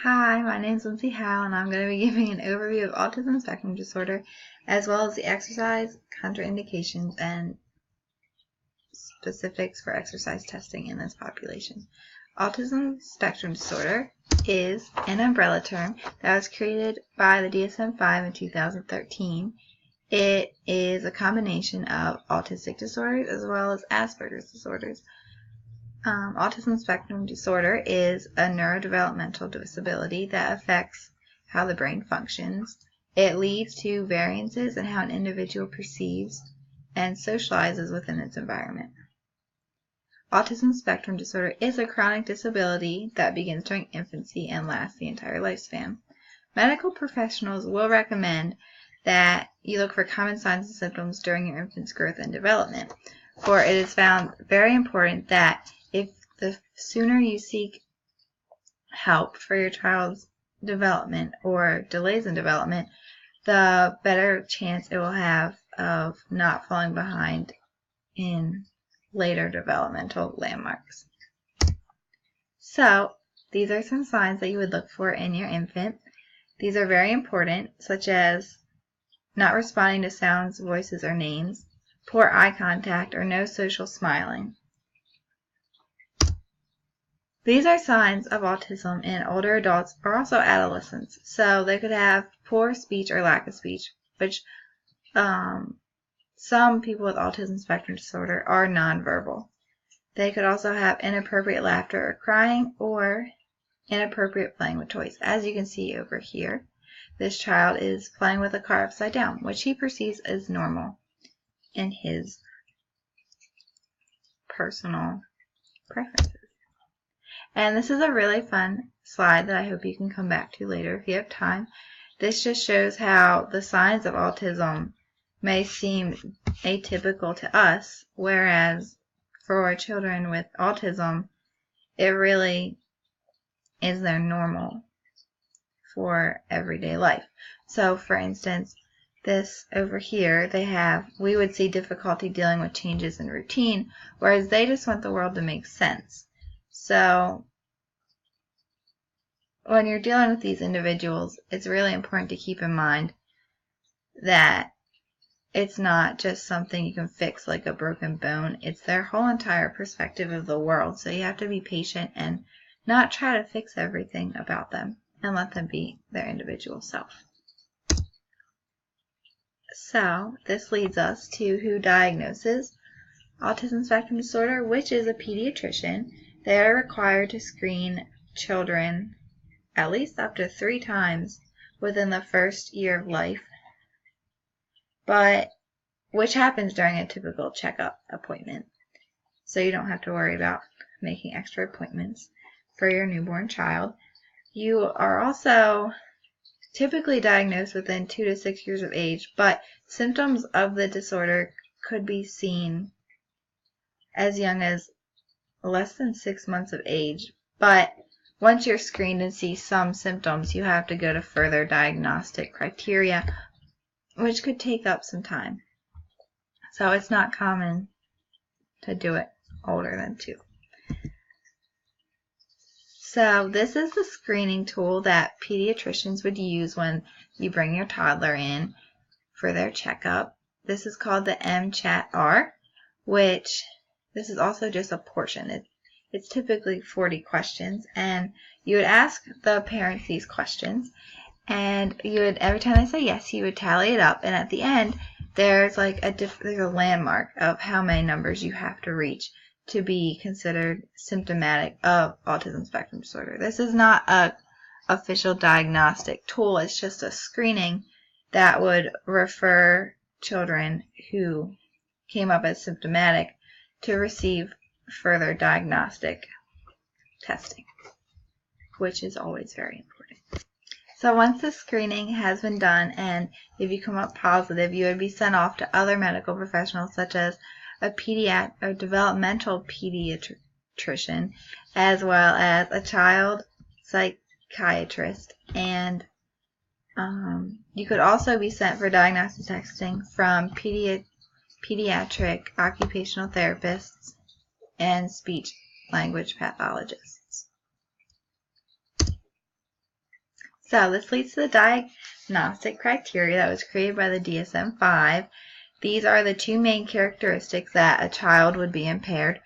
Hi, my name is Lindsay Howe, and I'm going to be giving an overview of autism spectrum disorder, as well as the exercise, contraindications, and specifics for exercise testing in this population. Autism spectrum disorder is an umbrella term that was created by the DSM-5 in 2013. It is a combination of autistic disorders as well as Asperger's disorders. Autism spectrum disorder is a neurodevelopmental disability that affects how the brain functions. It leads to variances in how an individual perceives and socializes within its environment. Autism spectrum disorder is a chronic disability that begins during infancy and lasts the entire lifespan. Medical professionals will recommend that you look for common signs and symptoms during your infant's growth and development, for it is found very important that if the sooner you seek help for your child's development or delays in development, the better chance it will have of not falling behind in later developmental landmarks. So, these are some signs that you would look for in your infant. These are very important, such as not responding to sounds, voices, or names, poor eye contact, or no social smiling. These are signs of autism in older adults or also adolescents. So they could have poor speech or lack of speech, which some people with autism spectrum disorder are nonverbal. They could also have inappropriate laughter or crying, or inappropriate playing with toys. As you can see over here, this child is playing with a car upside down, which he perceives as normal in his personal preferences. And this is a really fun slide that I hope you can come back to later if you have time. This just shows how the signs of autism may seem atypical to us, whereas for children with autism, it really is their normal for everyday life. So, for instance, this over here, we would see difficulty dealing with changes in routine, whereas they just want the world to make sense. So, when you're dealing with these individuals, it's really important to keep in mind that it's not just something you can fix like a broken bone. It's their whole entire perspective of the world. So you have to be patient and not try to fix everything about them and let them be their individual self. So this leads us to who diagnoses autism spectrum disorder, which is a pediatrician. They are required to screen children at least up to 3 times within the first year of life, but which happens during a typical checkup appointment. So you don't have to worry about making extra appointments for your newborn child. You are also typically diagnosed within 2 to 6 years of age, but symptoms of the disorder could be seen as young as less than 6 months of age. But once you're screened and see some symptoms, you have to go to further diagnostic criteria, which could take up some time. So it's not common to do it older than 2. So this is the screening tool that pediatricians would use when you bring your toddler in for their checkup. This is called the MCHAT-R, which this is also just a portion. It's typically 40 questions, and you would ask the parents these questions, and you would, every time they say yes, you would tally it up, and at the end, there's like there's a landmark of how many numbers you have to reach to be considered symptomatic of autism spectrum disorder. This is not an official diagnostic tool. It's just a screening that would refer children who came up as symptomatic to receive further diagnostic testing, which is always very important. So once the screening has been done, and if you come up positive, you would be sent off to other medical professionals such as a developmental pediatrician, as well as a child psychiatrist, and you could also be sent for diagnostic testing from pediatric occupational therapists and speech language pathologists. So this leads to the diagnostic criteria that was created by the DSM-5. These are the two main characteristics that a child would be impaired.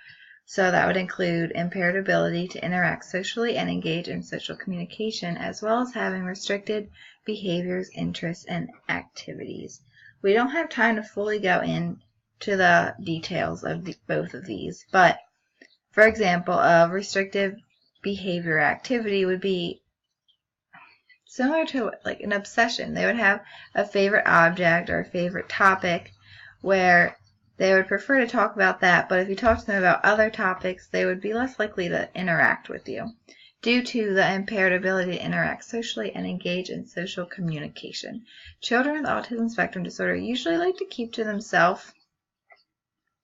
So that would include impaired ability to interact socially and engage in social communication, as well as having restricted behaviors, interests, and activities. We don't have time to fully go into the details of both of these, but for example, a restrictive behavior activity would be similar to like an obsession. They would have a favorite object or a favorite topic where they would prefer to talk about that, but if you talk to them about other topics, they would be less likely to interact with you due to the impaired ability to interact socially and engage in social communication. Children with autism spectrum disorder usually like to keep to themselves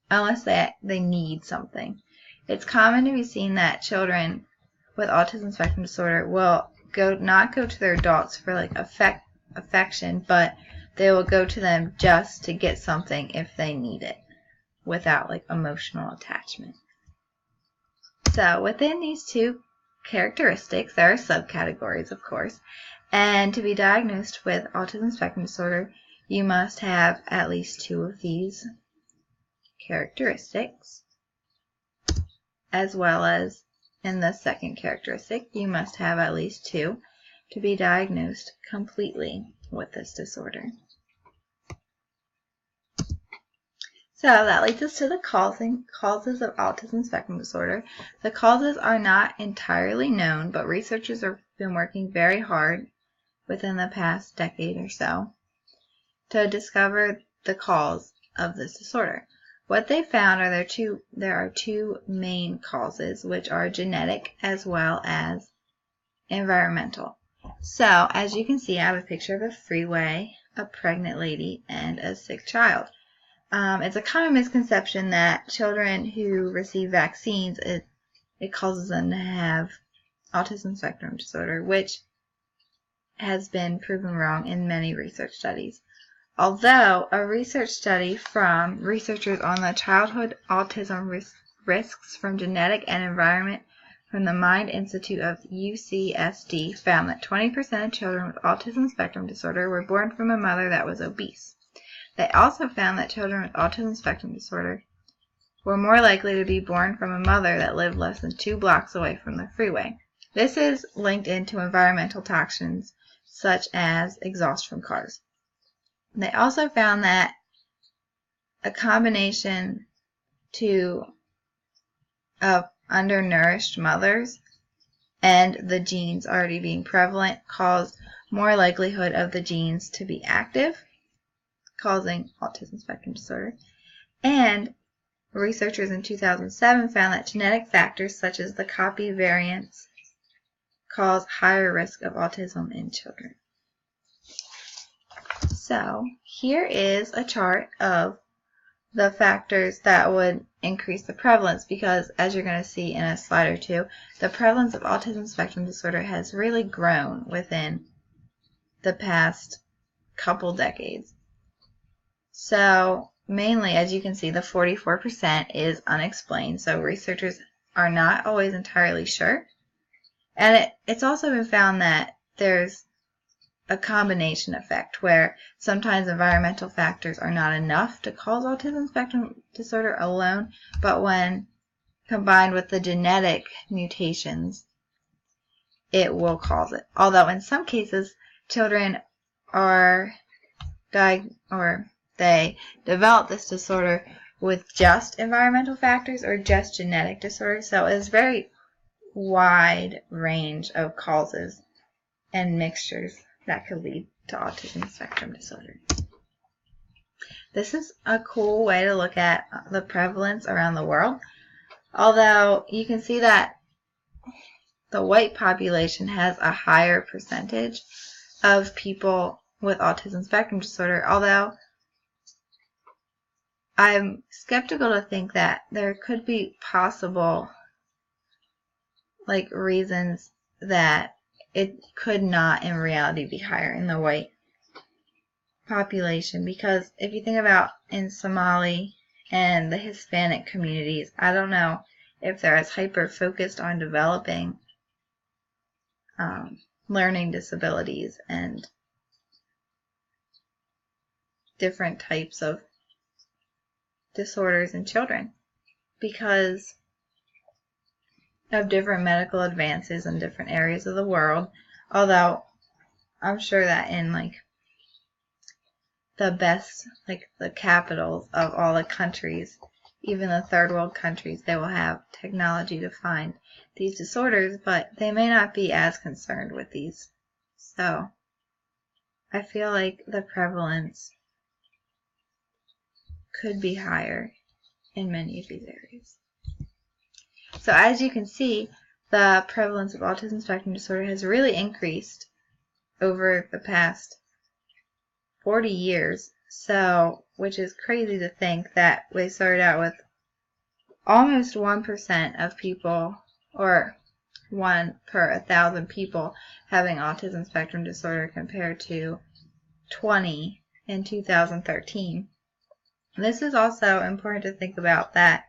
unless they need something. It's common to be seen that children with autism spectrum disorder will not go to their adults for like affection, but they will go to them just to get something if they need it without like emotional attachment. So within these two characteristics, there are subcategories, of course, and to be diagnosed with autism spectrum disorder, you must have at least two of these characteristics, as well as in the second characteristic, you must have at least two to be diagnosed completely with this disorder. So that leads us to the causes of autism spectrum disorder. The causes are not entirely known, but researchers have been working very hard within the past decade or so to discover the cause of this disorder. What they found are there are two main causes, which are genetic as well as environmental. So, as you can see, I have a picture of a freeway, a pregnant lady, and a sick child. It's a common misconception that children who receive vaccines, it causes them to have autism spectrum disorder, which has been proven wrong in many research studies. Although a research study from researchers on the childhood autism risks from genetic and environment from the Mind Institute of UCSD found that 20% of children with autism spectrum disorder were born from a mother that was obese. They also found that children with autism spectrum disorder were more likely to be born from a mother that lived less than 2 blocks away from the freeway. This is linked into environmental toxins such as exhaust from cars. They also found that a combination of undernourished mothers and the genes already being prevalent caused more likelihood of the genes to be active, causing autism spectrum disorder. And researchers in 2007 found that genetic factors such as the copy variants cause higher risk of autism in children. So here is a chart of the factors that would increase the prevalence, because as you're going to see in a slide or two, the prevalence of autism spectrum disorder has really grown within the past couple decades. So mainly, as you can see, the 44% is unexplained, so researchers are not always entirely sure. And it's also been found that there's a combination effect where sometimes environmental factors are not enough to cause autism spectrum disorder alone, but when combined with the genetic mutations, it will cause it. Although in some cases, children they develop this disorder with just environmental factors or just genetic disorders. So it's very wide range of causes and mixtures that could lead to autism spectrum disorder. This is a cool way to look at the prevalence around the world. Although you can see that the white population has a higher percentage of people with autism spectrum disorder, although I'm skeptical to think that there could be possible reasons that it could not in reality be higher in the white population, because if you think about in Somali and the Hispanic communities, I don't know if they're as hyper focused on developing learning disabilities and different types of disorders in children because of different medical advances in different areas of the world. Although I'm sure that in the best, the capitals of all the countries, even the third world countries, they will have technology to find these disorders, but they may not be as concerned with these. So I feel like the prevalence could be higher in many of these areas. So as you can see, the prevalence of autism spectrum disorder has really increased over the past 40 years. So, which is crazy to think that we started out with almost 1% of people, or 1 per 1,000 people, having autism spectrum disorder compared to 20 in 2013. This is also important to think about that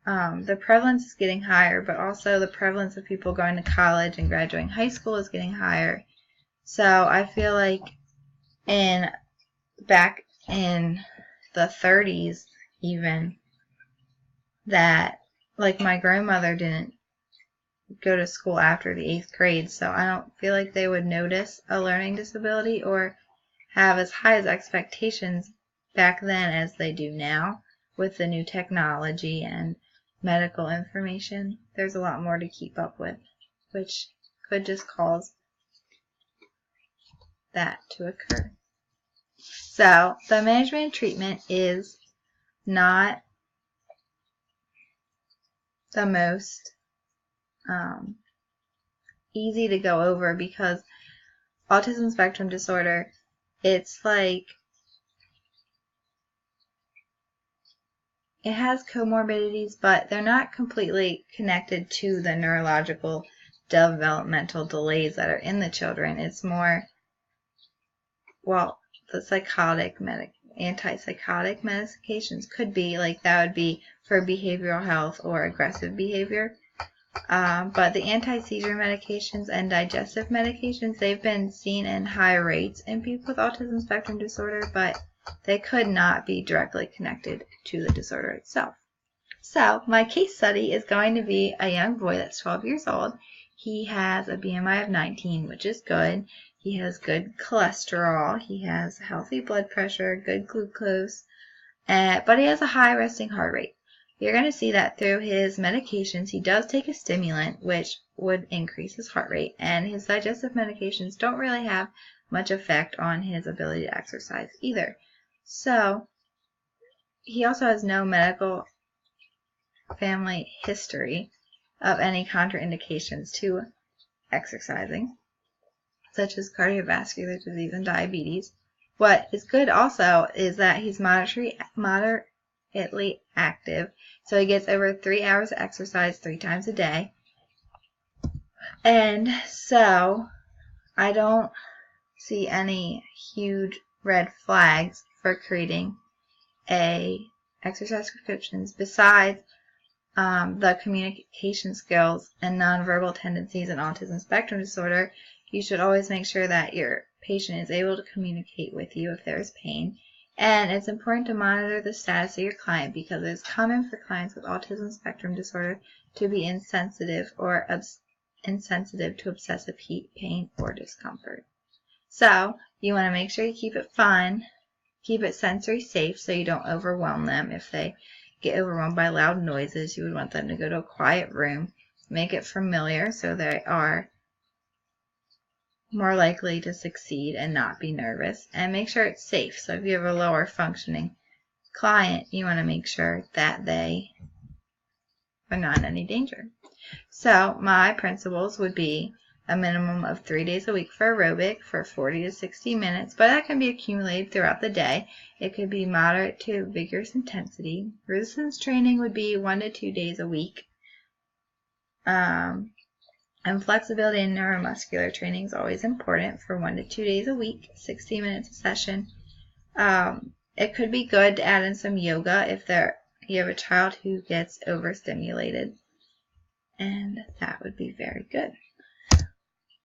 the prevalence is getting higher, but also the prevalence of people going to college and graduating high school is getting higher. So I feel like back in the 30s even, that my grandmother didn't go to school after the 8th grade, so I don't feel like they would notice a learning disability or have as high as expectations back then as they do now with the new technology and medical information. There's a lot more to keep up with, which could just cause that to occur. So the management and treatment is not the most easy to go over because autism spectrum disorder, it's it has comorbidities, but they're not completely connected to the neurological developmental delays that are in the children. It's more, the antipsychotic medications could be, that would be for behavioral health or aggressive behavior. But the anti-seizure medications and digestive medications, they've been seen in high rates in people with autism spectrum disorder, but they could not be directly connected to the disorder itself. So my case study is going to be a young boy that's 12 years old. He has a BMI of 19, which is good. He has good cholesterol. He has healthy blood pressure, good glucose, but he has a high resting heart rate. You're going to see that through his medications. He does take a stimulant, which would increase his heart rate, and his digestive medications don't really have much effect on his ability to exercise either. So he also has no medical family history of any contraindications to exercising, such as cardiovascular disease and diabetes. What is good also is that he's moderately active, so he gets over 3 hours of exercise 3 times a day. And so I don't see any huge red flags for creating exercise prescriptions besides the communication skills and nonverbal tendencies in autism spectrum disorder. You should always make sure that your patient is able to communicate with you if there is pain. And it's important to monitor the status of your client because it's common for clients with autism spectrum disorder to be insensitive or insensitive to excessive heat, pain, or discomfort. So you want to make sure you keep it fun, keep it sensory safe so you don't overwhelm them. If they get overwhelmed by loud noises, you would want them to go to a quiet room. Make it familiar so they are more likely to succeed and not be nervous. And make sure it's safe. So if you have a lower functioning client, you want to make sure that they are not in any danger. So my principles would be a minimum of 3 days a week for aerobic for 40 to 60 minutes, but that can be accumulated throughout the day. It could be moderate to vigorous intensity. Resistance training would be 1 to 2 days a week. And flexibility and neuromuscular training is always important for 1 to 2 days a week, 60 minutes a session. It could be good to add in some yoga if you have a child who gets overstimulated. And that would be very good.